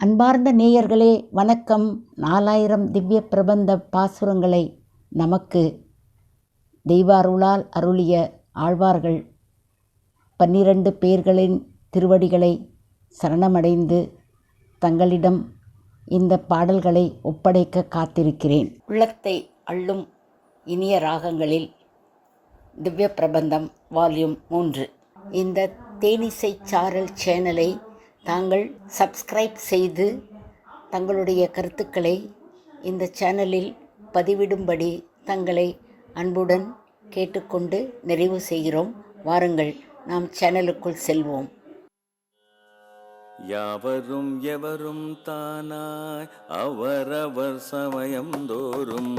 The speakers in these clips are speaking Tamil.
அன்பார்ந்த நேயர்களே வணக்கம். 4000 திவ்ய பிரபந்த பாசுரங்களை நமக்கு தெய்வாருளால் அருளிய ஆழ்வார்கள் 12 பேர்களின் திருவடிகளை சரணமடைந்து தங்களிடம் இந்த பாடல்களை ஒப்படைக்க காத்திருக்கிறேன். உள்ளத்தை அள்ளும் இனிய ராகங்களில் திவ்ய பிரபந்தம் வால்யூம் 3. இந்த தேனிசை சாரல் சேனலை தாங்கள் சப்ஸ்கிரைப் செய்து தங்களுடைய கருத்துக்களை இந்த சேனலில் பதிவிடும்படி தங்களை அன்புடன் கேட்டுக்கொண்டு நிறைவு செய்கிறோம். வாருங்கள், நாம் சேனலுக்குள் செல்வோம். யாவரும் எவரும் தானாய் அவரவர் சமயம் தோறும்,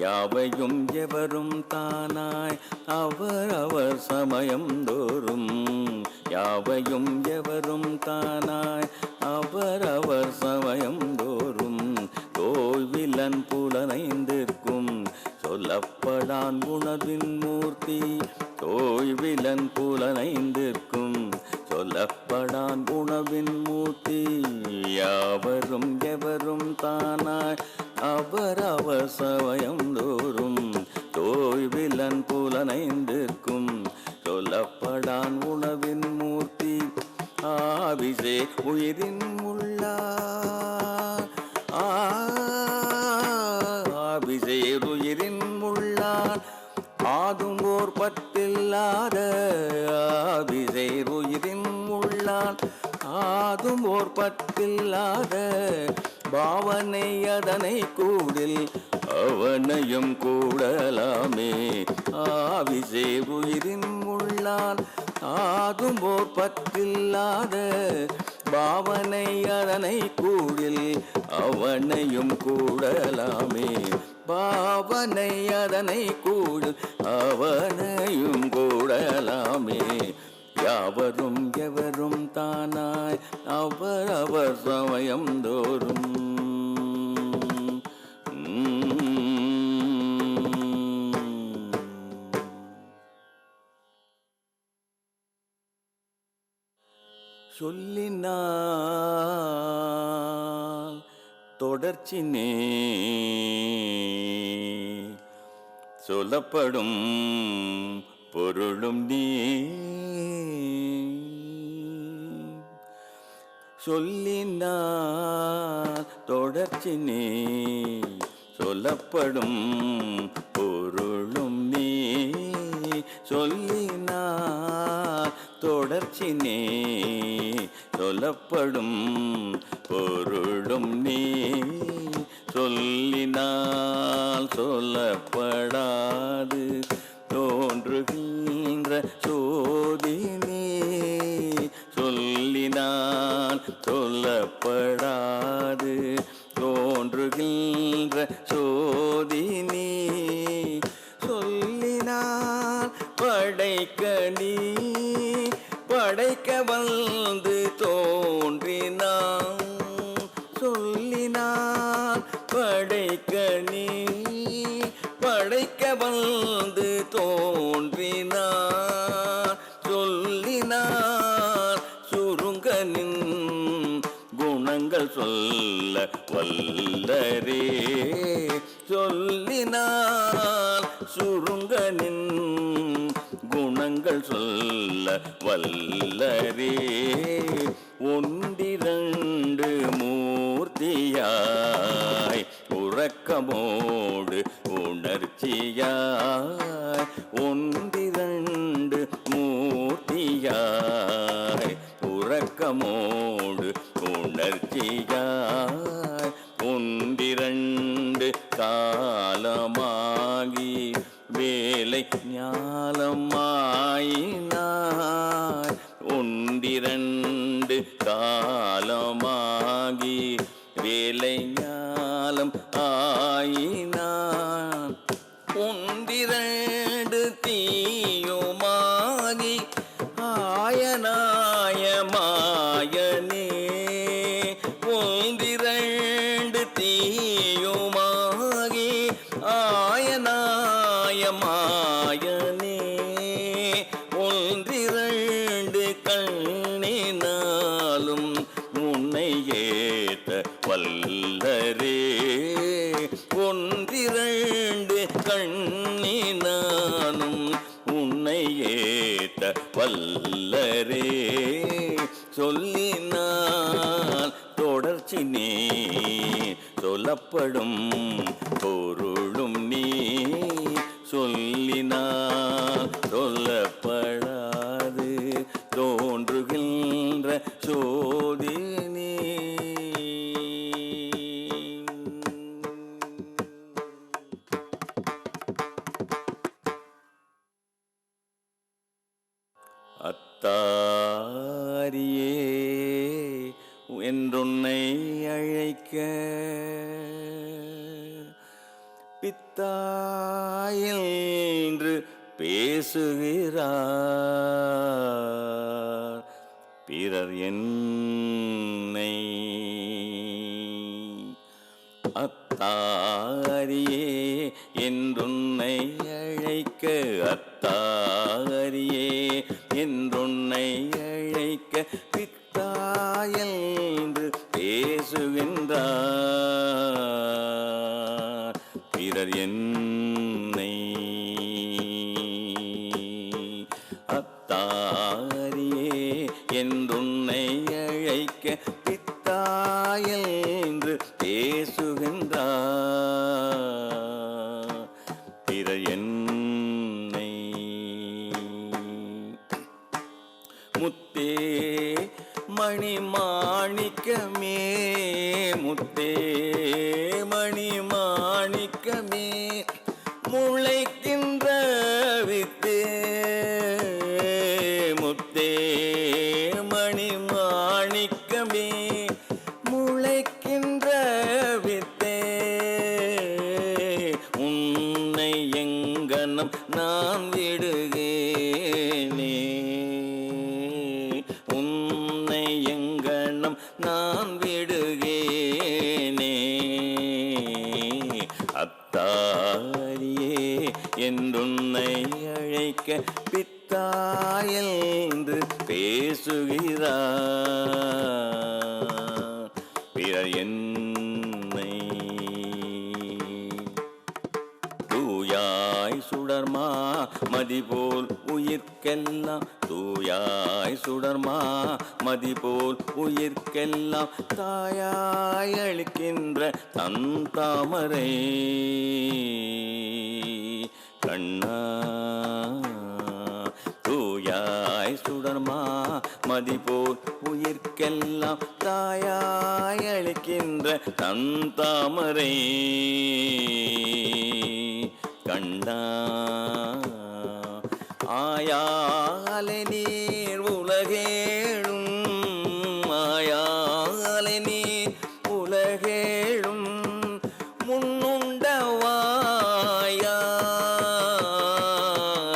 யாவையும் எவரும் தானாய் அவரவர் சமயம் தோறும், யாவையும் எவரும் தானாய் அவரவர் சமயம் தோறும், தோல்விலன் புலனைந்திருக்கும் சொல்லப்படான் உணர்வின் மூர்த்தி, தோல்விலன் புலனைந்திருக்கும் சொல்லப்படான் உணவின் மூர்த்தி, யாவரும் எவரும் தானாய் அவரவர் சமயம் தோறும், தோய்விலன் புலனைந்திருக்கும் சொல்லப்படான் உணவின் மூர்த்தி, ஆவிசே உயிரின் உள்ளார், ஆவிசே உயிரின் உள்ளார், ஆதும் ஓர் பத்தில்லாத, ஆவிசே உயிரின் உள்ளான் ஆதும் ஓர் பத்தில்லாத, பாவனை அதனை கூடில் அவனையும் கூடலாமே, ஆவிசே உயிரின் உள்ளான் ஆதும் ஓர் பத்தில்லாத, பாவனை அதனை கூடில் அவனையும் கூடலாமே, பாவனை அதனை கூடில் அவனையும் கூடலாமே, யாவரும் எவரும் தானாய் அவரவர் சமயம் தோறும். சொல்லினால் தொடர்ச்சினே சொல்லப்படும் பொருளும் நீ, சொல்லினால் தொடர்ச்சினே சொல்லப்படும் பொருளும் நீ, சொல்லினால் தொடர்ச்சினே சொல்லப்படும் பொருளும் நீ, சொல்லினால் சொல்லப்படாது தோன்றுகின்ற சோதினே, சொல்லினால் சொல்லப்படாது தோன்றுகின்ற சோதினே, சொல்லினால் படைக்க நீ படைக்க வந்து தோன்றினான், சொல்லினால் படைக்க நீ படைக்க வந்து தோன்றினான், சொல்லினார் சுருங்கனின் குணங்கள் சொல்ல வல்லரே, சொல்லினார் சுருங்கனின் குணங்கள் சொல்ல வல்லரே, ஒன்றிரண்டு மூர்த்தியாய் உறக்கமோடு உணர்ச்சியாய், ஒன்றிரண்டு மூர்த்தியாய் உறக்கமோடு உணர்ச்சியாய், ஒன்றிரண்டு காலமாகி வேலை ஞாலமாயினாய், ஒன்றிரண்டு காலமாகி வேலை ஞாலம் ஆயினான், ஒன்றிரண்டு தீயுமாகி ஆயனாய மாயனே, ஒன்றிரண்டு தீயுமாகி ஆயனாய மாயனே, ஒன்றிரண்டு கண்ணினாலும் உன்னையே வல்லரே ஒன்றிரண்டு கண்ணினானும் உன்னை ஏத்த வல்லரே சொல்லினால் தொடர்ச்சி நீ சொல்லப்படும் பொருளும் நீ சொல்லினால் சொல்லப்படாது தோன்றுகின்ற சோதி நீ அத்தாரியே என்றுன்னை அழைக்க பித்தாயென்று பேசுகிறார் பிறர் என்னை அத்தாரியே என்றுன்னை அழைக்க அத்தாரியே என்றுன்னை அழைக்க பித்தாயென்று பேசுகின்றார் பிறர் என்னை அத்தாரியே என்றுன்னை அழைக்க பித்தாயென்று பேசுகின்றார் பிறர் என்னை முத்தே மணி மாணிக்கமே முத்தே மணி மாணிக்கமே முளைக்கின்ற வித்தே முத்தே மணி மாணிக்கமே முளைக்கின்ற வித்தே உன்னை எங்கனம் நான் விடுகேனே உன்னை எங்கனம் நான் விடுகேனே அத்தாரியே என்றுன்னை அழைக்க பித்தாயென்று பேசுகிறார் பிறர் என்னை தூயாய் சுடர்மா மதிபோல் உயிர்க்கெல்லாம் தூயாய் சுடர்மா மதிபோல் உயிர்க்கெல்லாம் தாயாய் அளிக்கின்ற தன் தாமரை கண்ணா தூயாய் சுடர்மா மதிபோல் உயிர்க்கெல்லாம் தாயாய் அளிக்கின்ற தன் தாமரை கண்ணா ஆயாலை நீர் உலகேழும் ஆயாலை நீர் உலகேழும்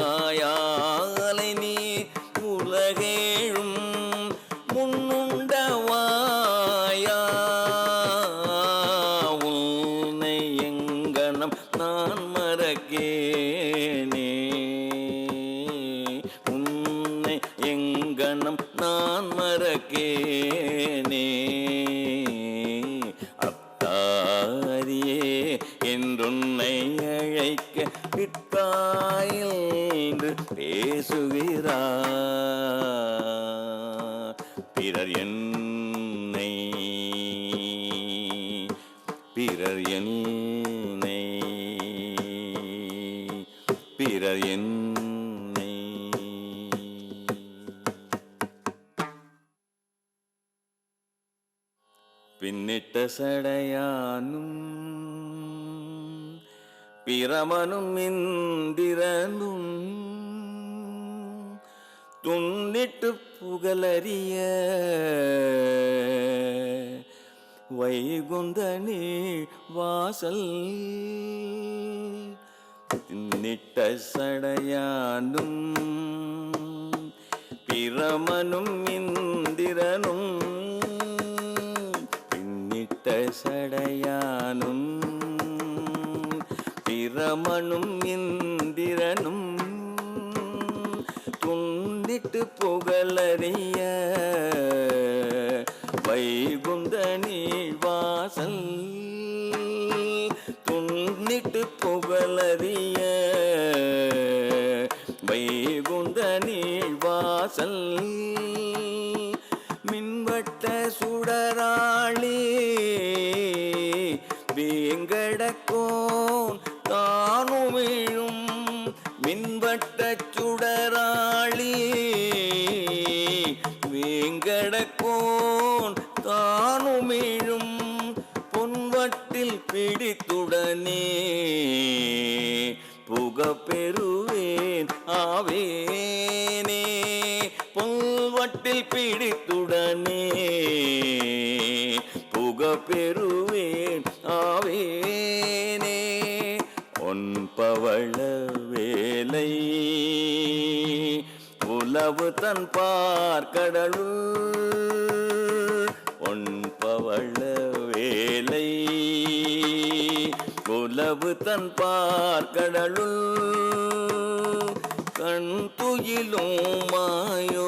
முன்னுண்டவாயாலை நீர் உலகேழும் முன்னுண்டவாயா உன்னை எங்கனம் நான் மறக்கேனே உன்னை எங்கனம் நான் மறக்கேனே அத்தாரியே என்றுன்னை அழைக்க பித்தாயென்று பேசுகிறார் பிறர் என்னை பிறர் என்னை பிறர் என்னை பின்னிட்ட சடையானும் பிரமனும் இந்திரனும் துன்னிட்டு புகழறிய வைகுந்தனே வாசல் பின்னிட்ட சடையானும் பிரமனும் இந்திரனும் பின்னிட்ட சடையானும் பிரமனும் இந்திரனும் துன்னிட்டு புகழறிய வைகுந்த நீழ்வாசல் துன்னிட்டு புகழறிய வைகுந்த நீழ்வாசல் மின்வட்ட சுடராளி வேங்கடக்கோன் தானுமிழும் மின்வட்ட சுடராளி வேங்கடக்கோன் தானுமிழும் பொன்வட்டில் பிடித்துடனே புகப்பெறுவேன் ஆவேனே பொன்வட்டில் பிடித்துடனே புகப்பெறுவேன் ஆவேனே ஒன்பவள வேலை உலவு தன் பார்க்கடலுள் ஒன்பவள வேலை உலவு தன் பார்க்கடலுள் கண் துயிலும் மாயோன்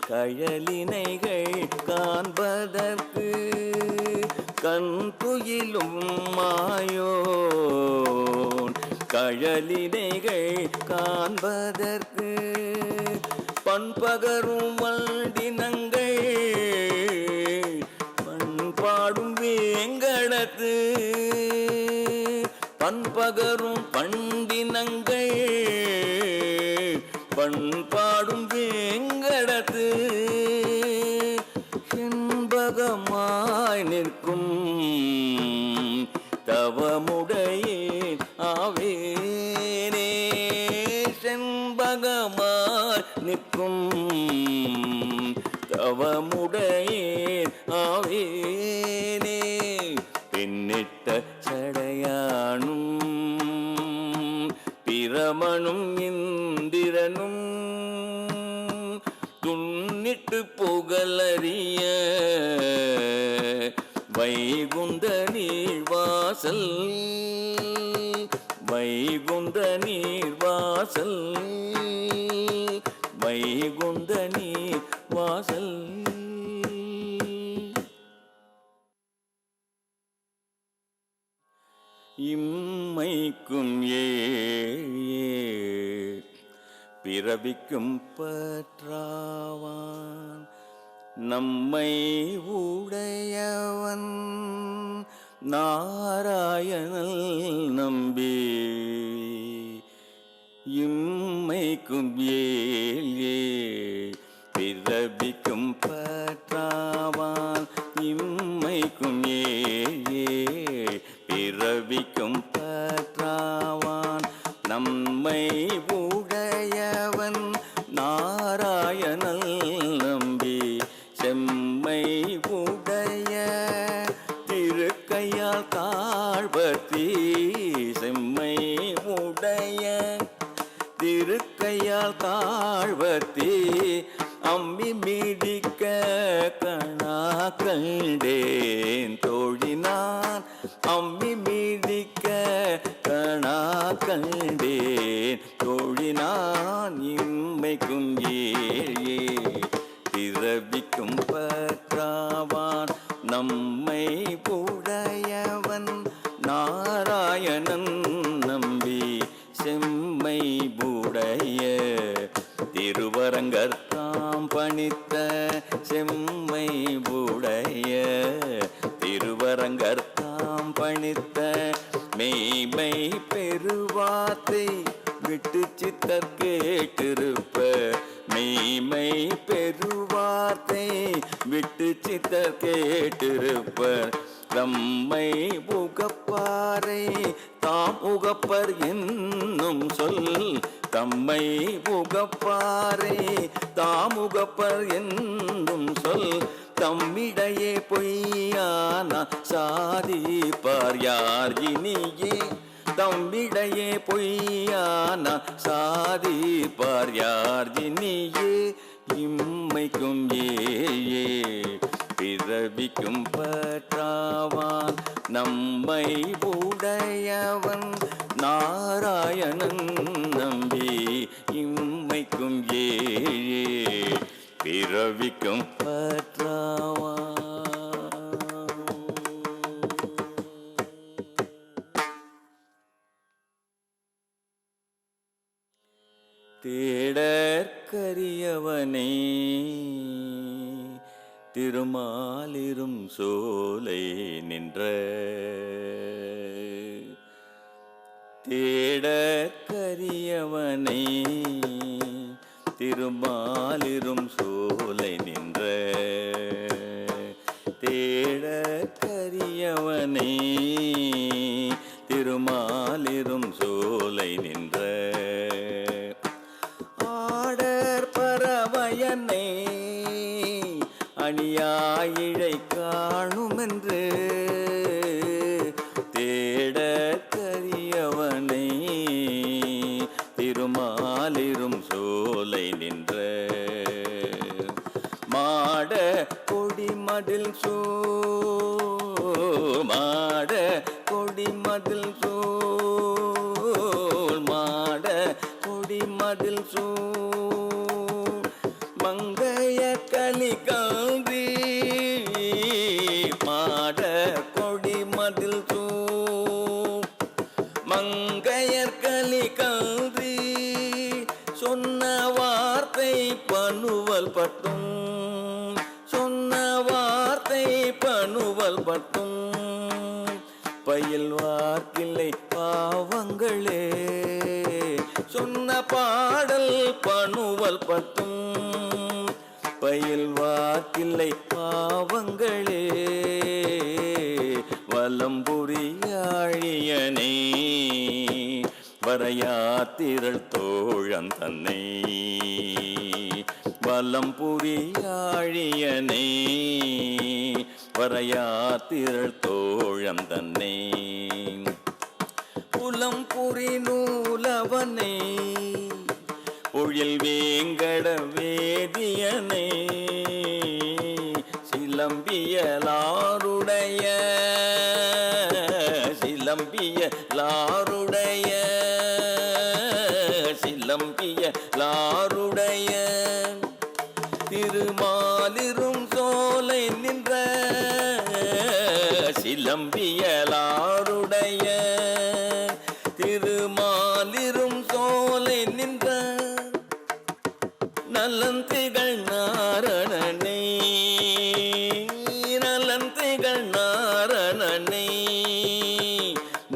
கழலினைகள் காண்பதற்கு கண் துயிலும் மாயோன் கழலினைகள் காண்பதற்கு பண்பகரும் வண்டினங்கள் பண்பாடும் வேங்கடத்து பண்பகரும் பண்டினங்கள் பண்பாடும் வேங்கடத்து செண்பகமாய் நிற்கும் தவமுடையே ஆவேனே செண்பகமாய் நிற்கும் தவமுடையே ஆவேனே பின்னிட்ட சடையானும் பிரமனும் இந்திரனும் துன்னிட்டு புகழறிய வைகுந்த நீழ்வாசல் வைகுந்த நீழ்வாசல் வைகுந்த நீழ்வாசல் இம்மைக்கும் பிறவிக்கும் பற்றாவான் நம்மை உடையவன் நாராயணல் நம்பி இம்மைக்கும் பிறவிக்கும் பற்றாவான் இம்மைக்கும் பிறவிக்கும் பற்றாவான் நம்மை உடையவன் நாராயணல் நம்பி செம்மை உடைய திருக்கையால் தாழ்வத்தி செம்மை உடைய திருக்கையால் தாழ்வத்தி அம்மி மீடிக்க கணா கண்டேன் தோழினான் அம்மி மீடிக்க கணா கண்டேன் தோழினான் இம்மைக்கும் பிறவிக்கும் பற்றாவான் நம்மை உடையவன் நாராயணன் நம்பி செம்மை உடைய திருவரங்கர்தாம் பணித்த செம்மை உடைய திருவரங்கர்தாம் பணித்த மெய்மை பெருவாத்தை விட்டு சித்தர் கேட்டிருப்ப மெய்மை பெருவாத்தை விட்டு சித்தர் கேட்டிருப்பர் தம்மை உகப்பாரை தாம் உகப்பர் என்னும் சொல் தம்மை உகப்பாரை தாம் உகப்பர் என்னும் சொல் தம்மிடையே பொய்யான சாதிப்பார் யார் இனியே தம்மிடையே பொய்யான சாதிப்பார் யார் இனியே இம்மைக்கும் பிறவிக்கும் பற்றாவான் நம்மை உடையவன் நாராயணன் நம்பி இம்மைக்கும் பிறவிக்கும் பற்ற திருமாலிரும் சோலை நின்ற தேடற்கரியவனை திருமாலிரும் சோலை நின்ற தேடற்கரியவனை திருமாலிரும் சோலை நின்ற ஆடற் பறவையனை அணியாயிழை காணுமென்று தேடற்கரியவனை திருமாலிரும் சோலை நின்ற மாட கொடிமதில் மாட கொடிமதில் மாட கொடிமதில் மங்கைய கலிகாந்தி மாட கொடிமதில் மங்கையர் கலிகாந்தி சொன்ன வார்த்தை பணுவல் பட்டும் சொன்ன வார்த்தை பணுவல் பட்டும் பயில் வார்க்கில்லை பாவங்களே சொன்ன பாடல் பணுவல் பட்டும் பயில் வார்க்கில்லை பாவங்களே வலம்புரியாழியனே வரையாத்திரள் தோழன் தன்னை வலம்புரியாழியனே வரையாத்திரள் தோழன் தன்னை புலம்புரி நூலவனே பொழில் வேங்கட வேதியனே சிலம்பியலாருடைய சிலம்பியலாருடைய சிலம்பியலாருடைய திருமாலிரும் சோலை நின்ற சிலம்பியலாருடைய திருமாலிரும் சோலை நின்ற நலந்திகள் நாரணனை நலந்திகள் நாரணனை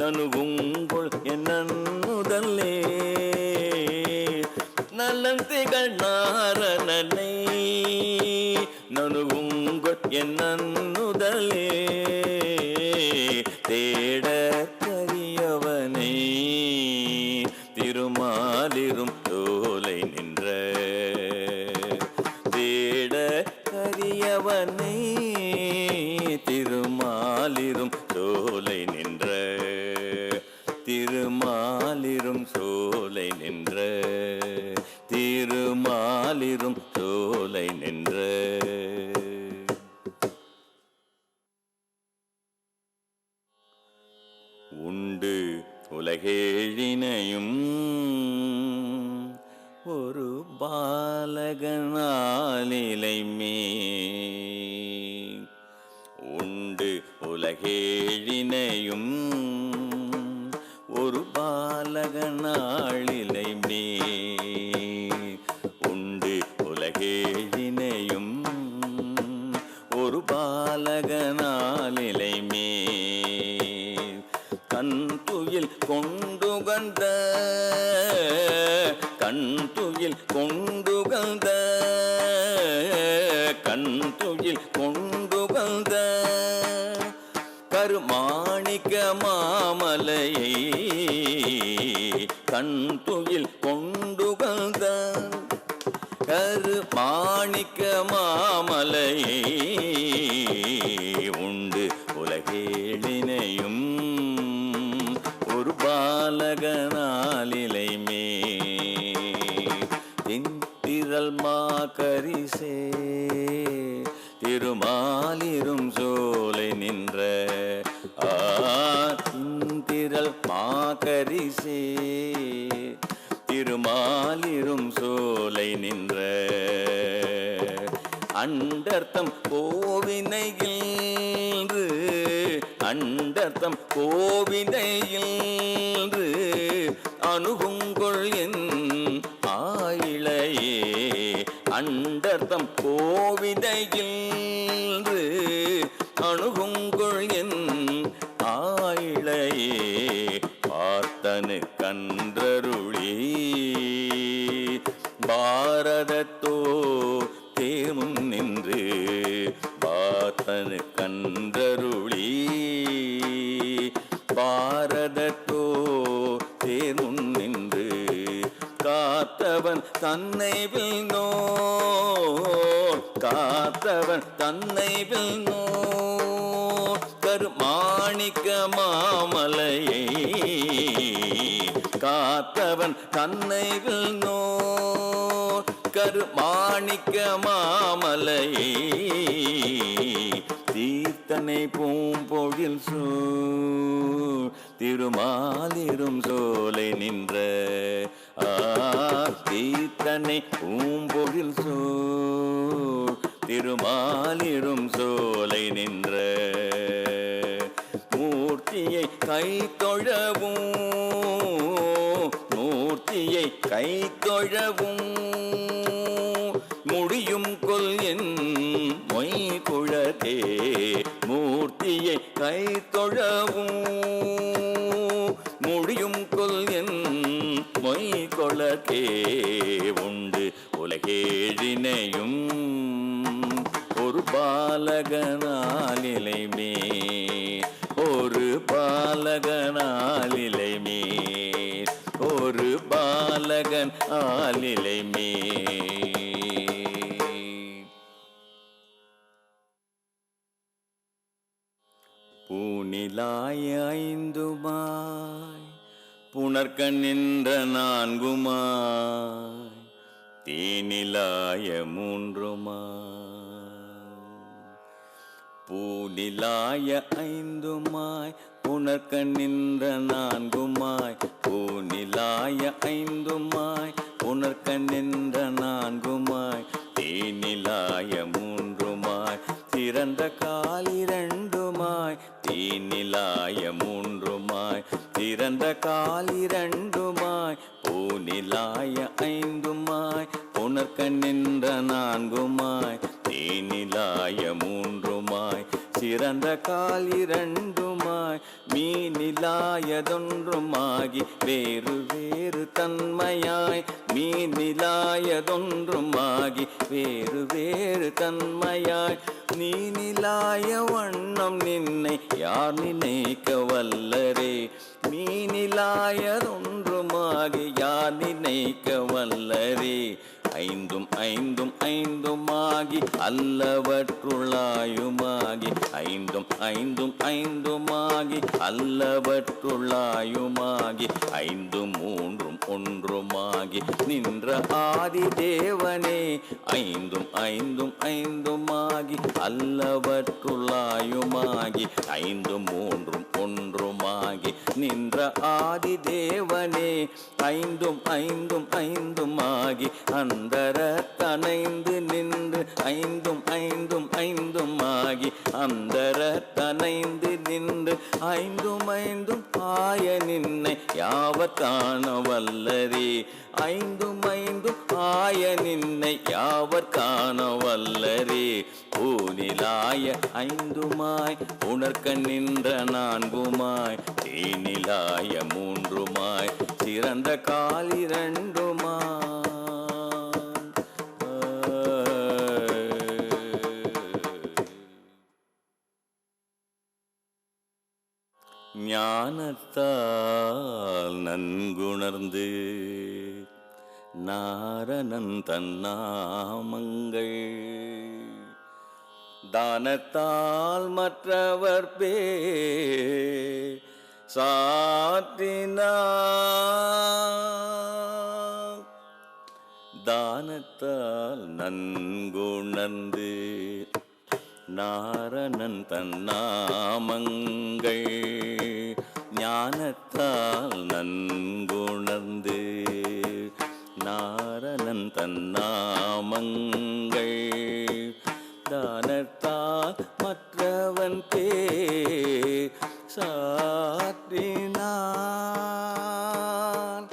நனுகுங்குள் என்னுதல்லே நலந்திகள் நாரணனை நனுகுங்குள் என்னுதலே தேடற்கரியவனை திருமாலிரும் சோலை நின்ற தேடற்கரியவனை திருமாலிரும் சோலை நின்ற திருமாலிரும் சோலை நின்ற திருமாலிரும் சோலை நின்ற உண்டு உலகேழினையும் ஒரு பாலகனாலிலை உண்டு உலகேழினையும் ஒரு பாலகனாளிலை உண்டு உலகேழினையும் ஒரு பாலகனாலிலை கண்துயில் கொண்டுகந்த கண்துயில் கொண்டுகந்த கண்துயில் கொண்டுகந்த கருமாணிக்க மாமலையை கண்துயில் கொண்டுகந்த கருமாணிக்க மாமலையை உண்டு உலகேழினையும் ஒரு பாலகனாலிலை திரள் மாகரிசே திருமாலிரும் சோலை நின்ற திரள் மாகரிசே திருமாலிரும் சோலை நின்ற அண்டர்த்தம் கோவினையில் அண்டர்த்தம் கோவினையில் அணுகுங்கொள் என் ஆயிழையே அண்டர்த்தம் கோவினையில் கன்றருளி பாரதத்தோ தேர்முன் நின்று காத்தவன் தன்னை வில்னோ காத்தவன் தன்னை வில்னோ கருமாணிக்க மாமலையை காத்தவன் தன்னை வில்னோ கருமாணிக்க மாமலையை தீர்த்தனை பூம்பொழில் சூழ் திருமாலிரும் சோலை நின்ற தீர்த்தனை பூம்பொழில் சூழ் திருமாலிரும் சோலை நின்ற மூர்த்தியை கை தொழவும் மூர்த்தியை கை தொழவும் முடியும் கொல் என் மொய் குழதே மூர்த்தியை கை தொழவும் முடியும் கொல் என் மொய் கொளக்கே உண்டு உலகேழினையும் ஒரு பாலகனாலிலை மே ஒரு பாலகனாலிலை மே ஒரு பாலகன் ஆலிலை மே பூநிலாய ஐந்துமாய் புனர்கண் நின்ற நான்குமாய் தேனிலாய மூன்றுமாய் பூநிலாய ஐந்துமாய் புனர்கண் நின்ற நான்குமாய் பூநிலாய ஐந்துமாய் புனர்கண் நின்ற நான்குமாய் தேனிலாய மூன்றுமாய் திறந்த காலிரண்டுமாய் தேனிலாய மூன்றுமாய் திறந்த காலிரண்டுமாய் பூநிலாய ஐந்துமாய் புனர்கண் நின்ற நான்குமாய் தேனிலாய மூன்றுமாய் சிறந்த காலிரண்டுமாய் மீனிலாயதொன்றுமாகி வேறு வேறு தன்மையாய் மீனிலாயதொன்றுமாகி வேறு வேறு தன்மையாய் நீனிலாய வண்ணம் நின்னை யார் நினைக்க வல்லரே மீனிலாயதொன்றுமாகி யார் நினைக்க வல்லரே ஐந்தும் ஐந்தும் ஐந்துமாகி அல்லவற்றுள்ளாயுமாகி ஐந்தும் ஐந்தும் ஐந்துமாகி அல்லவற்றுள்ளாயுமாகி ஐந்தும் மூன்றும் ஒன்றுமாகி நின்ற ஆதி தேவனே ஐந்தும் ஐந்தும் ஐந்துமாகி அல்லவற்றுள்ளாயுமாகி ஐந்தும் மூன்றும் ஒன்றுமாகி நின்ற ஆதி தேவனே ஐந்தும் ஐந்தும் ஐந்துமாகி அந்தர தனைந்து நின்று ஐந்தும் ஐந்தும் ஐந்துமாகி அந்தர தனைந்து நின்று ஐந்தும் ஐந்தும் ஆய நின்னை யாவர் காண வல்லரே ஐந்தும் ஐந்தும் ஆய நின்னை யாவர் காண வல்லரே பூநிலாய ஐந்துமாய் உணர்கண் நின்ற நான்குமாய் தேனிலாய மூன்றுமாய் சிறந்த காலிரண்டுமாய் ஞானத்தால் நன்குணர்ந்து நாரணன் தன்னாமங்கள் தானத்தால் மற்றவர் பேர் சாற்றினார் தானத்தால் நன்குணர்ந்து நாரணன் தன்னாமங்கள் ஞானத்தால் நன்குணர்ந்து நாரணன் தன்னாமங்கள் தானத்தால் மற்றவன் பேர் சாற்றினான்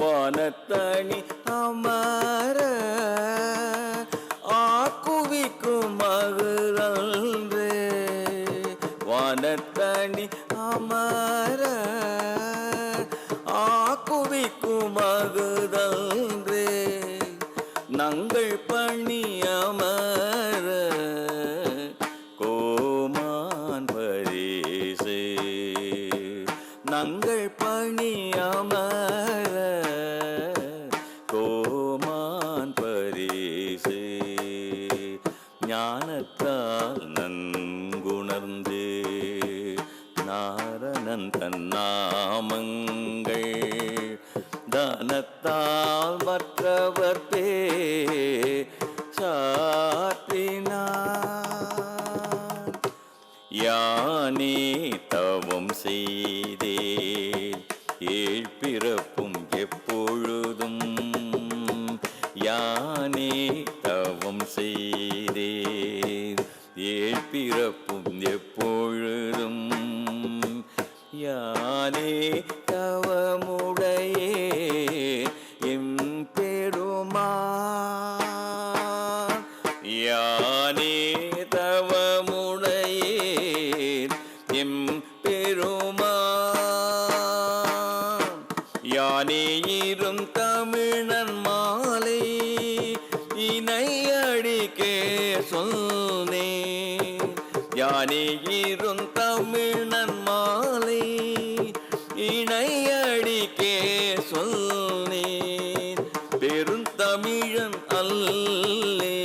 வானத்தனி அமர ஆக்குவிக்கும் மகுரல்று வானத்தனி அமர ஆக்குவிக்கும் மகுதல்று நங்கள் பணி அமர கோயில் தங்கள் பணி அமர கோமான் பரிசு ஞானத்தால் நன்குணர்ந்து நாரணன் தன்னாமங்கள் தானத்தால் மற்றவர் சாற்றினான். யானே தவம் செய்தேன் ஏழ்பிறப்பும் எப்பொழுதும் யானே தவம் செய்தேன் ஏழ்பிறப்பும் எப்பொழுதும் யானே தவமுடையே எம்பெருமான் யானே தவமுடையே எம்பெருமான் யானே இரும் தமிழன் மாலை இணையடிக்கே சொன்னேன் யானே இரும் தமிழன் மாலை இணையடிக்கே சொன்னேன் பெருந்தமிழன் அல்லே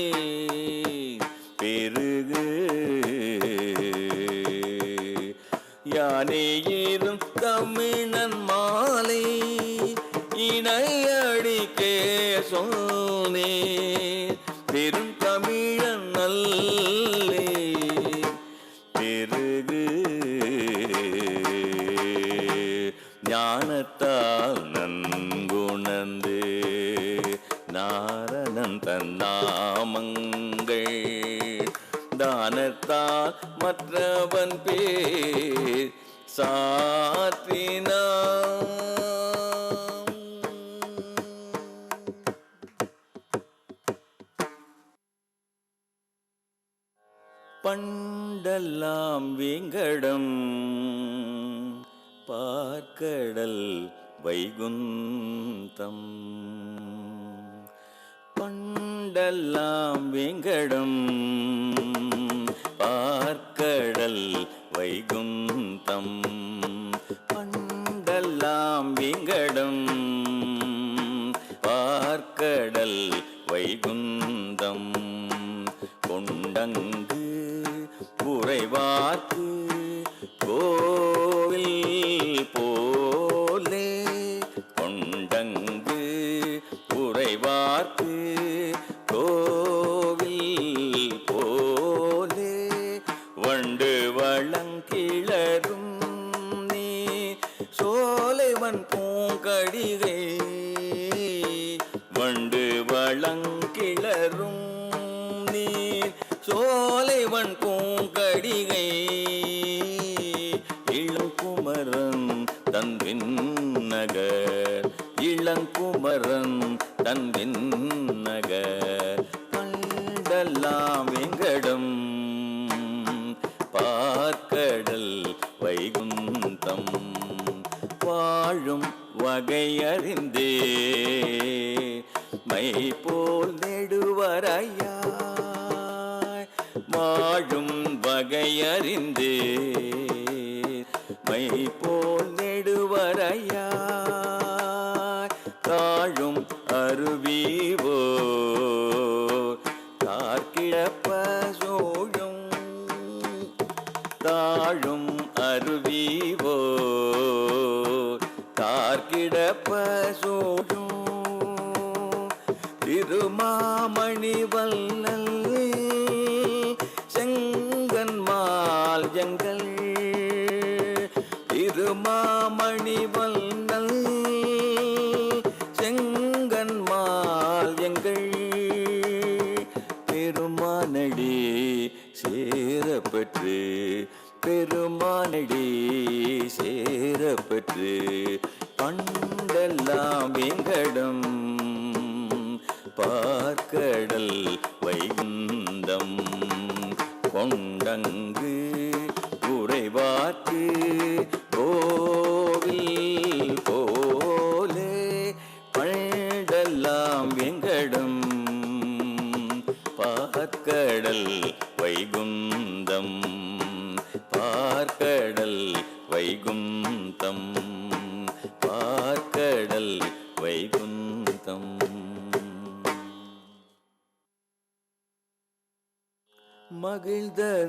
பெருகு யானே இரும் தமிழன் மாலை இணையடிக்கே சொன்னேன் பெருந்தமிழன் அல்லே பெருகு ஞானத்தால் நன்குணர்ந்து நாரணன் தன்னாமங்கள் தானத்தால் மற்றவன் பேர் சாற்றினான். பண்டெல்லாம் வேங்கடம் பார்க்கடல் வைகுந்தம் பண்டெல்லாம் வேங்கடம் பார்க்கடல் வைகுந்தம் பண்டெல்லாம் வேங்கடம் பார்க்கடல் வைகுந்தம் கொண்டங்கு குறைவார்க்கு கோவில் போலே கொண்டங்கு குறைவார்க்கு கோவில் போலே வண்டு வளங்கிளரும் நீ சோலைவன் பூங்கடிகை வண்டு வளங்கிளரும் நீர் சோலைவன் பூங்கடிகை இளங்குமரன் தன்வின் நகர் இளங்குமரன் தன்வின் நகர் பண்டெல்லாம் வெங்கடம் பார்க்கடல் வைகுந்தம் வாழும் வகையறிந்தே மை போல் நெடுவரையாய் வாழும் வகையறிந்தே மை போல் நெடுவரையாய் தாழும் அருவிவோ கார்கிழப்ப சோழும் தாழும் அருவிவோ கார்கிடப்ப சோழும் திருமாமணி வல்லல் செங்கன்மால் ஜங்கள் திருமாமணி வல்லல் செங்கன்மால் எங்கள் பெருமானடி சேரப்பெற்று பெருமானடி சேரப்பெற்று பண்டெல்லாம் வெங்கடம் பார்க்கடல் வைகுந்தம் கொண்டங்கு உறைவார்க்கு கோவில் போலே பண்டெல்லாம் வெங்கடம் பார்க்கடல் வைகுந்தம் பார்க்கடல் வைகுந்தம்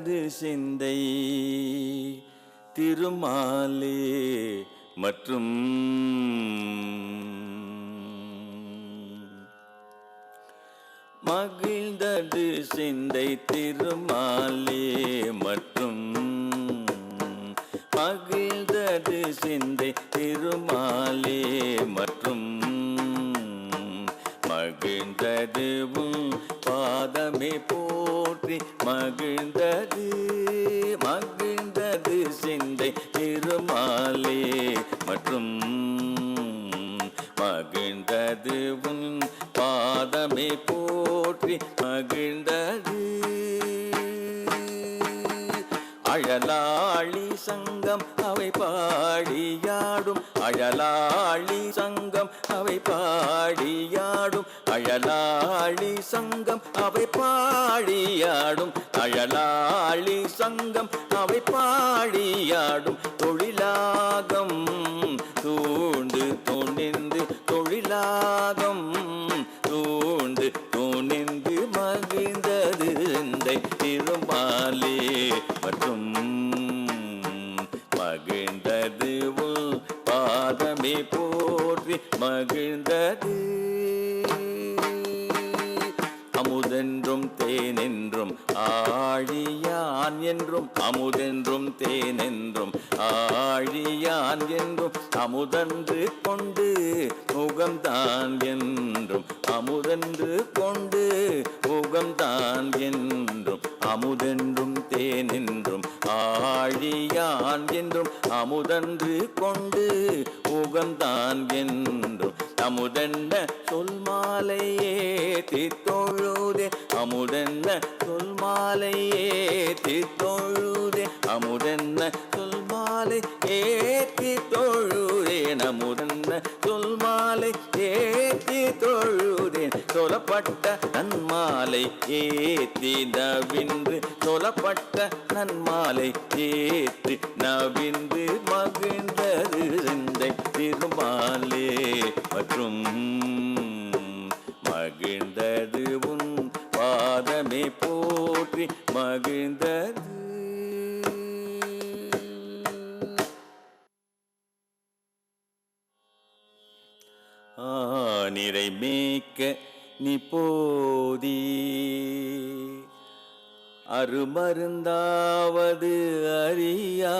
மகிழ்ந்தது சிந்தை திருமாலே மற்றும் மகிழ்ந்தது சிந்தை திருமாலே மற்றும் மகிழ்ந்தது சிந்தை திருமாலே மற்றும் மகிழ்ந்ததுவும் பாதமே போற்றி மகிழ்ந்தது மகிழ்ந்தது சிந்தை திருமாலே மற்றும் மகிழ்ந்ததுவும் பாதமே போற்றி மகிழ்ந்தது அழலாளி சங்கம் அவை பாடியாடும் அழலாளி சங்கம் அவை பாடியாடும் அழலாளி சங்கம் அவை பாடியாடும் அழலாளி சங்கம் அவை பாடியாடும் தொழிலாகம் தூண்டு துணிந்து தொழிலாகம் தூண்டு துணிந்து மகிழ்ந்தது சிந்தை திருமாலே மற்றும் மகிழ்ந்தது பாதமே போற்றி மகிழ்ந்தது அமுதென்றும் தேனென்றும் ஆழியான் என்றும் அமுதென்றும் தேனென்றும் ஆழியான் என்றும் அமுதன்று கொண்டு முகம்தான் என்றும் அமுதன்று கொண்டு முகம்தான் என்றும் அமுதென்றும் தேனென்றும் ஆழியான் என்றும் அமுதன்று கொண்டு முகம்தான் என்றும் அமுதென்ன சொல் மாலையே தீத்தொழுதே அமுதென்ன சொல் மாலையே தீத்தொழுதே அமுதென்ன சொல் மாலை ஏத்தி தொழுதேன் அமுதென்ன சொல் மாலை ஏத்தி தொழுதேன் சொல்லப்பட்ட நன்மாலை ஏத்தி நவின்று சொல்லப்பட்ட நன்மாலை ஏத்தி நவின்று மகிழ்ந்தது சிந்தை திருமாலே மற்றும் மகிழ்ந்தது உன் பாதமே போற்றி மகிழ்ந்தது நிறை மேய்க்க நீ போதி அருமருந்தாவது அறியாய்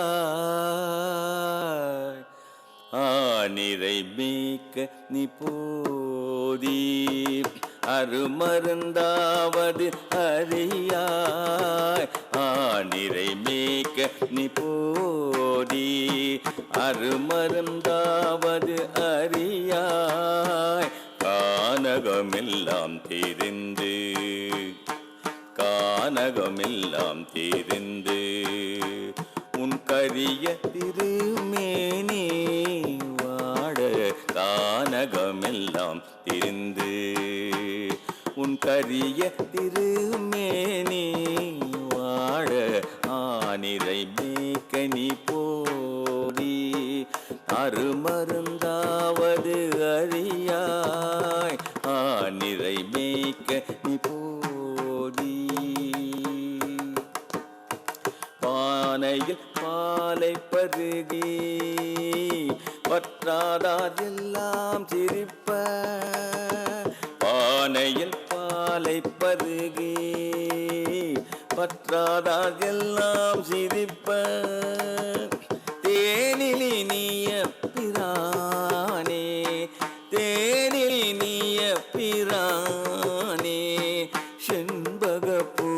நிறை மேய்க்க நீ போதி அருமருந்தாவது அறியாய் நிறை மேய்க்க நீ போதி அருமருந்தாவது அறியாய் கானகமெல்லாம் தெரிந்து கானகமெல்லாம் தெரிந்து உன் கரிய திருமேனி வாட கானகமெல்லாம் தெரிந்து உன் கரிய திருமேனி வாழ நிறை மேய்க்க நீ போதி அருமருந்தாவது அறியாய் நிறை மேய்க்க நீ போதி பானையில் பாலை பருகி பற்றாதார் எல்லாம் சிரிப்ப பானையில் பாலை பருகி பற்றாதார் எல்லாம் சிரிப்ப தேனிலி நீய பிரானே தேனிலி நீய பிரானே செண்பகப்பூ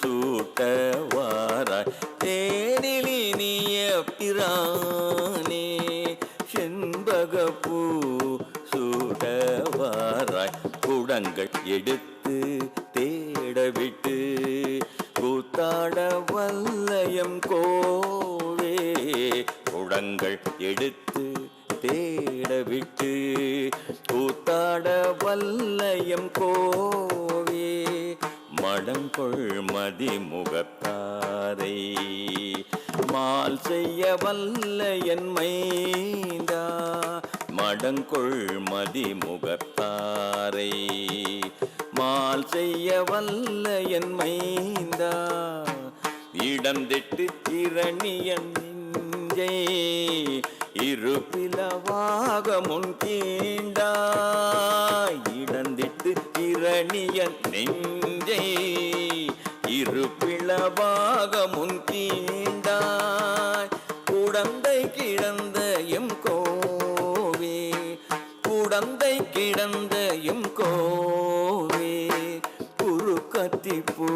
சூட்டவாராய் தேனிலி நீய பிரானே செண்பகப்பூ சூட்டவாராய் குடங்கள் எடுத்து தேடவிட்டு கூத்தாட வல்லயம் கோவே குடங்கள் எடுத்து தேடவிட்டு கூத்தாட வல்லயம் கோவே மடங்கொள் மதிமுகத்தாரை மால் செய்ய வல்லயன் மைந்தா மடங்கொள் மதிமுகத்தாரை மால் செய்ய வல்லயன் மைந்தா இடந்திட்டு இரணியன் நெஞ்சை இருபிளவாக முன் கீண்டாய். இடந்திட்டு இரணியன் நெஞ்சை இருபிளவாக முன் கீண்டாய். குடந்தை கிடந்த எம் கோவே, குடந்தை கிடந்த எம் கோவே, குறுக்கத்திப்பூ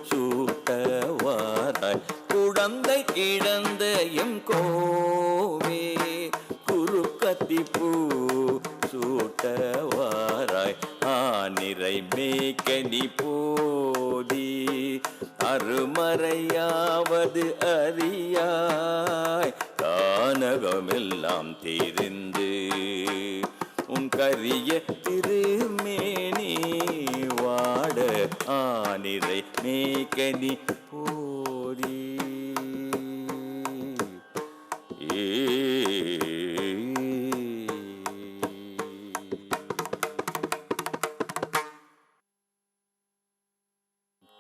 சூட்டவாராய். குடந்தை கிடந்த எம் கோவே, குறுக்கத்திப்பூ சூட்டவாராய். ஆனிரை மேய்க்கனி போதி அருமறையாவது அறியாய். கானகமெல்லாம் தெரிந்து உன் கரிய திருமேனி வாட ஆனிரை மேய்க்கனி போதி.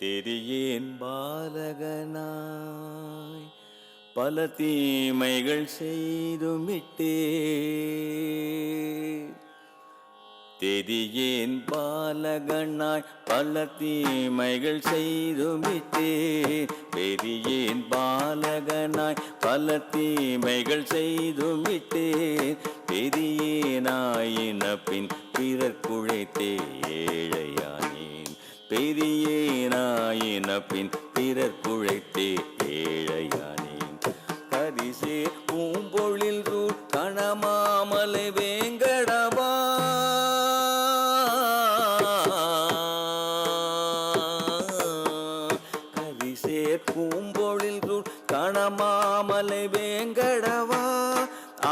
தெரியேன் பாலகனாய் பல தீமைகள் செய்துமிட்டே. தெரியேன் பாலகனாய் பல தீமைகள் செய்துமிட்டே. பெரியேன் பாலகனாய் பல தீமைகள் செய்துமிட்டே. பெரியேனாயின பின் பிறர் குழைத்தே ஏழையானேன். பெரியேனாயின பின் பிறர் குழைத்தே ஏழையானேன். கரிசே பூம்பொழில் ரூர் கணமாமலை வேங்கடவா, கரிசே பூம்பொழில் ரூர் கணமாமலை வேங்கடவா.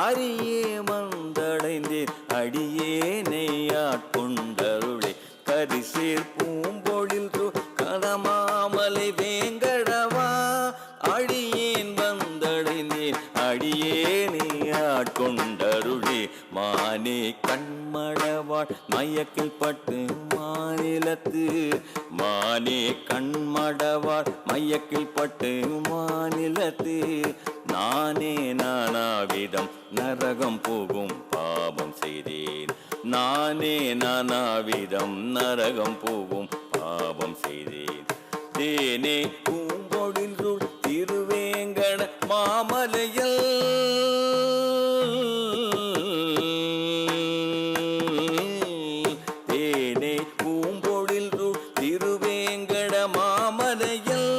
அரியே வந்தடைந்தேன் அடியேனை ஆட்கொண்டருளே. கரிசேர் பூம்பொழில் ரூர் கணமாமலை வேங்கடவா. அடியேன் வந்தடைந்தேன் அடியேனை ஆட்கொண்டருளே. மானே கண்மடவாள் மயக்கில் பட்டு மாநிலத்து, மானே கண்மடவாள் மயக்கில் பட்டு மாநிலத்து. நானே நானாவிதம் நரகம் போகும் பாவம் செய்தேன். நானே நானாவிதம் நரகம் போகும் பாவம் செய்தேன். தேனே பூம்பொழில் ரூர் திருவேங்கட மாமலையில் தேனே பூம்பொழில் ரூர் திருவேங்கட மாமலையில்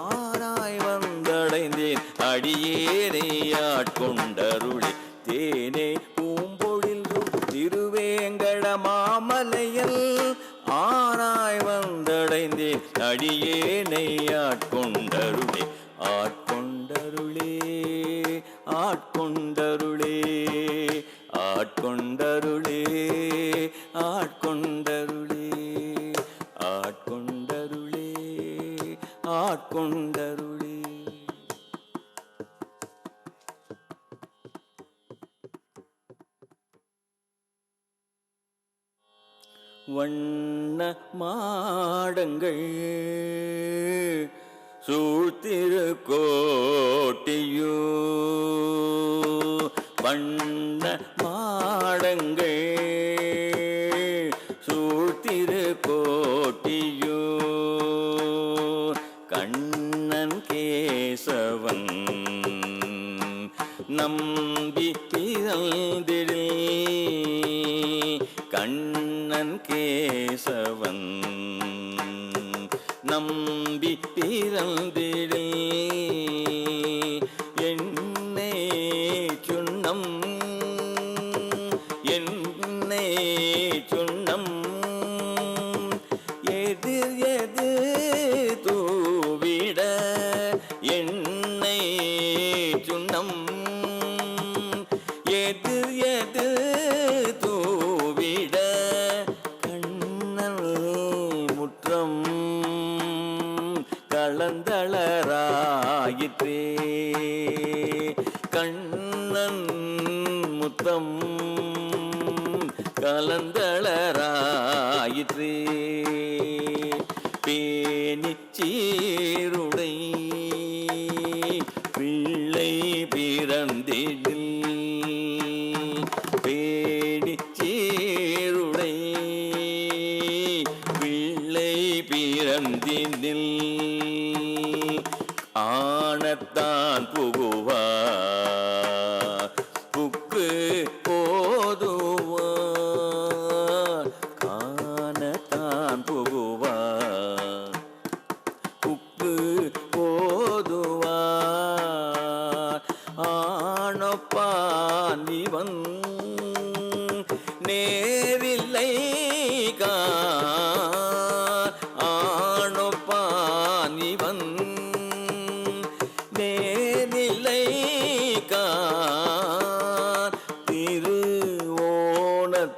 ஆராய் வந்தடைந்தேன் அடியேனை ஆட்கொண்டருளே. தேனே பூம்பொழில் ரூர் திருவேங்கட மாமலையில் ஆராய் வந்தடைந்தேன் அடியேனை ஆட்கொண்டருளே. ஆட்கொண்டருளே ஆட்கொண்டருளே ஆட்கொண்டருளே ஆட்கொண்டருளே ஆட்கொண்டருளே ஆட்கொண்டருளே. வண்ண மாடங்கள் சூழ்த்திருக்கோட்டியோ, வண்ண மாடங்கள் சூழ்த்திருக்கோட்டியோ. கண்ணன் கேசவன் நம்பி பிறந்திடே. கண்ணன் கேசவன் நம்பி பிறந்திடே. என்னை சுண்ணம் என்னை சுண்ணம் எதிர் எது தூவிட. என்னை சுண்ணம் எதிர் எது தூவிட. கண்ணன் முற்றம் கலந்தளராயிற்றே. கண்ணன் முத்தம் கலந்தளராயிற்றே. பேணிச் சீருடை பிறந்திடில் பேடி சீருடை பிள்ளை பிறந்திடில் ஆனத்தான் புகுவார் புக்கு போதுவார் காணத்தான் புகுவார் புக்கு போதுவார் ஆனப்பான் இவன் நேரில்லை ஆனப்பான் இவன் நேரில்லை திரு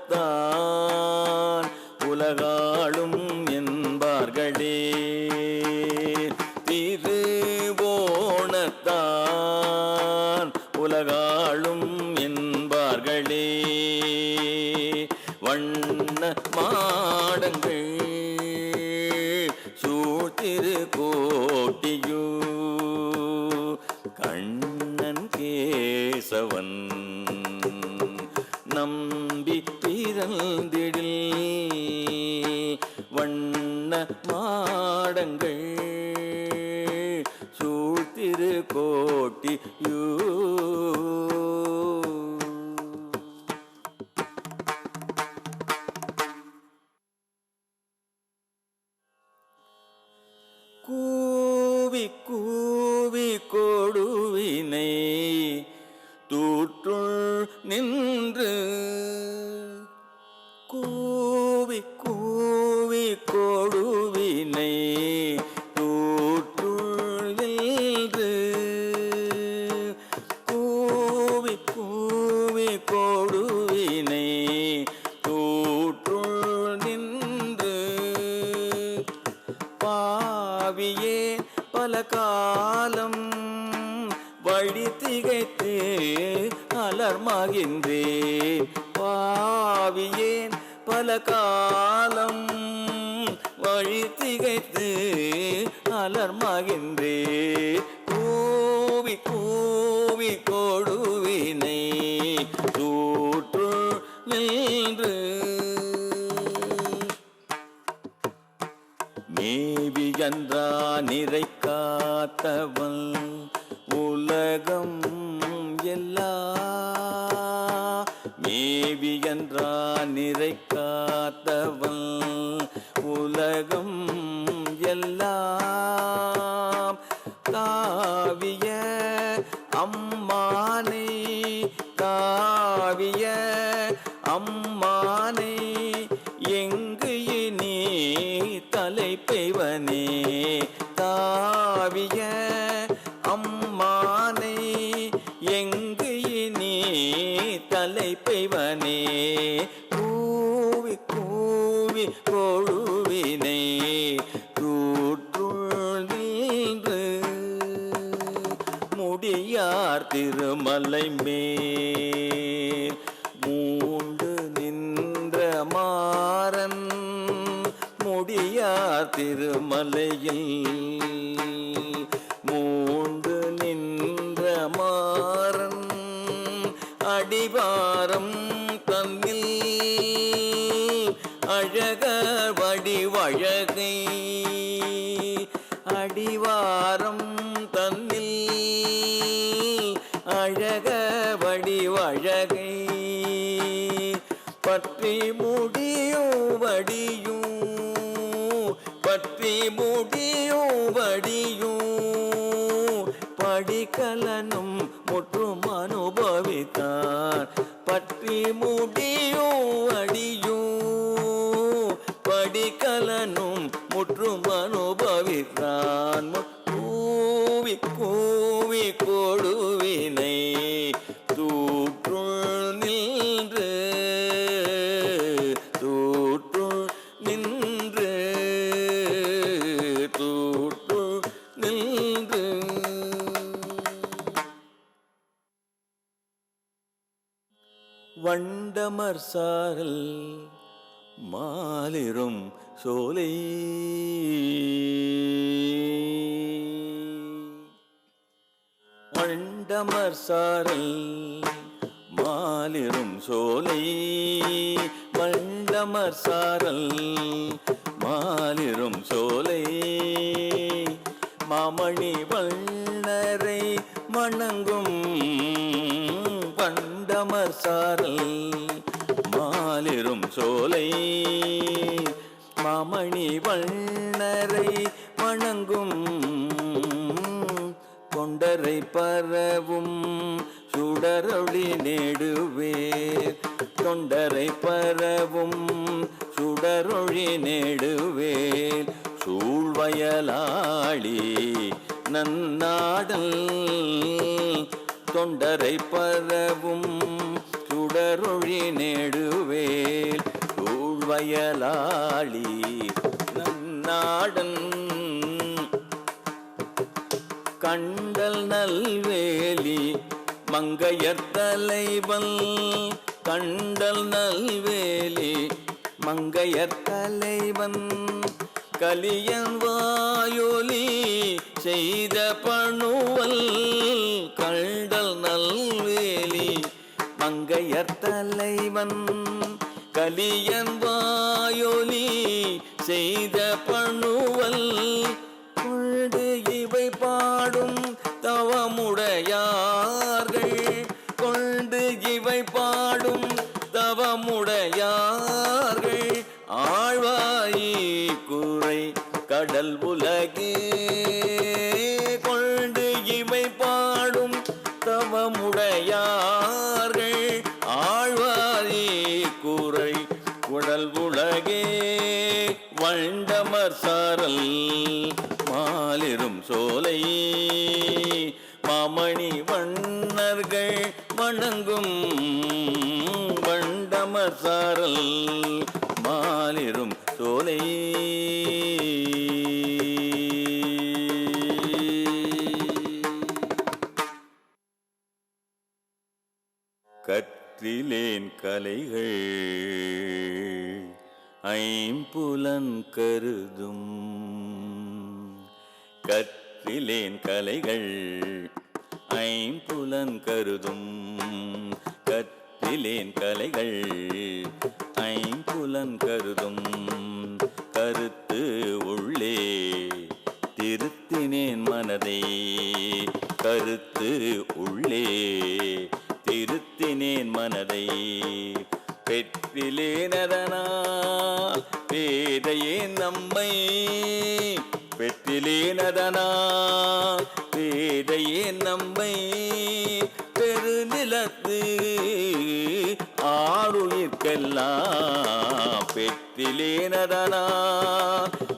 ஓணத்தான் உலகாளும் என்பார்களே திரு ஓணத்தான் உலகாளும் என்பார்களே வண்ண மாடங்கள் சூழ்திரு கோட்டியூ கண்ணன் கேசவன் நம்பி பிறந்திடில் வண்ண மாடங்கள் சூழ்திரு கோட்டியூ கூவி கூவி கொடுவினை தூற்றுள் நின்று கூவி கூவி கொடுவினை தூற்றுள் நின்று கூவி கூவி கொடுவினை தூற்றுள் நின்று பாவியே பல காலம் வழி திகைத்து அலர்மாகின்றேன் பாவியேன் பல காலம் வழி திகைத்து அலர்மாகின்றேன் கூவி கூவி கொடுவினை தூற்று நின்று மேவியன்றா நிறை காத்தவன் உலகம் எல்லாம் மேவியன்றா நிறை காத்தவன் உலகம் எல்லாம் தாவிய அம்மானை தாவிய அம்மானை எங்கு இனி தலைப்பைவனே தாவிய அம்மானை எங்கு இனி தலைப்பைவனே கூவி கூவி கொழுவினை தூற்றுள் நின்று முடியார் திருமலை மேல் மூண்டு நின்ற மாறன் முடியார் திருமலையில் மூண்டு நின்ற மாறன் அடிவாரம் தன்னில் அழக வடிவழகை அடிவாரம் தன்னில் அழக வடிவழகை பற்றி முடியும் வடியும் பற்றி முடியும் வடியும் படிக்கலனும் முற்றும் அனுபவித்தான் பற்றி முடியும் அடியும் படிக்கலனும் முற்றும் அனுபவித்தான் கூவி கூவி கொடுவினை தூற்றுள் நின்று தூற்றுள் நின்று தூற்றுள் நின்று வண்டமர் சாரல் மாலிரும் சோலை மண்டமர் சாரல் மாலிரும் சோலை மண்டமர் சாரல் மாலிரும் சோலை மாமணி வண்ணரை மணங்கும் பண்டமர் சாரல் மாலிரும் சோலை மாமணி வண்ணரை வணங்கும் கொண்டரை பரவும் சுடரொளி நெடுவே தொண்டரை பரவும் சுடரொளி நெடுவேல் சூழ்வயலாளி நன்னாடல் தொண்டரை பரவும் சுடரொளி நெடுவேல் சூழ்வயலாளி நன்னாடன் கண்டல் நல்வேலி மங்கையர் தலைவன் கண்டல் நல்வேலி மங்கையர் தலைவன் கலியன் வாயொலி செய்த பணுவல் கண்டல் நல்வேலி மங்கையர் தலைவன் கலியன் வாயொலி செய்த பணுவல் கொண்டு இவை பாடும் தவமுடையார்கள் கொண்டு இவை பாடும் தவமுடையார்கள் ஆழ்வாயி குறை கடல் உலகே கொண்டு இவை பாடும் தவமுடையார்கள் ஆழ்வாயி குறை குடல் உலகே வண்டமர் சாரல் மாலிரும் சோலை மாமணி வண்ணர்கள் வணங்கும் வண்டமர் சாரல் மாலிரும் சோலை கற்றிலேன் கலைகள் ஐம்புலன் கருதும் கற்றிலேன் கலைகள் ஐம்புலன் கருதும் கற்றிலேன் கலைகள் ஐம்புலன் கருதும் கருத்து உள்ளே திருத்தினேன் மனதை கருத்து உள்ளே திருத்தினேன் மனதை பெற்றிலேனதனால் பேதையே நம்மை பெற்றிலேனதனால் பேதையே நம்மை பெருநிலத்து ஆளுயிர்க்கெல்லாம் பெற்றிலேனதனால்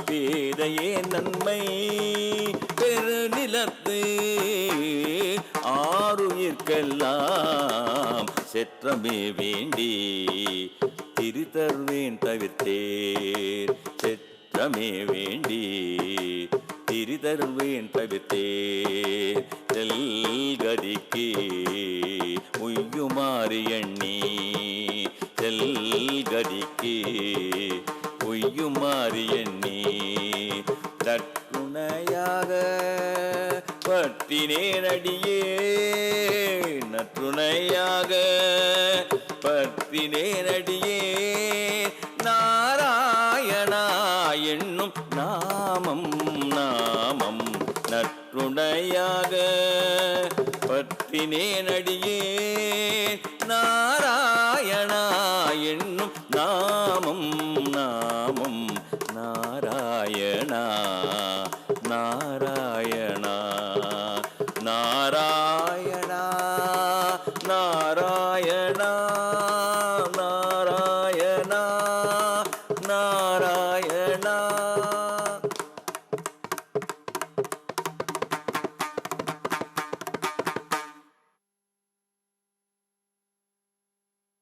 பேதையே நன்மை பெருநிலத்து ஆருயிர்க்கெல்லாம் செற்றமே வேண்டி திரிதருவேன் தவிர்த்தேன் செற்றமே வேண்டி திரிதருவேன் தவிர்த்தேன் செல்கதிக்கு உய்யுமாறு எண்ணி செல்கதிக்கு உய்யுமாறு எண்ணி நற்றுணையாக பற்றினேன் அடியே நற்றுணையாக பற்றினேன் அடியே நாராயணா என்னும் நாமம் நாமம் நற்றுணையாக பற்றினேன் அடியே நாராயணா என்னும் நாமம் நாமம் நாராயணா நாராயணா நாராயணா நாராயணா நாராயணா நாராயணா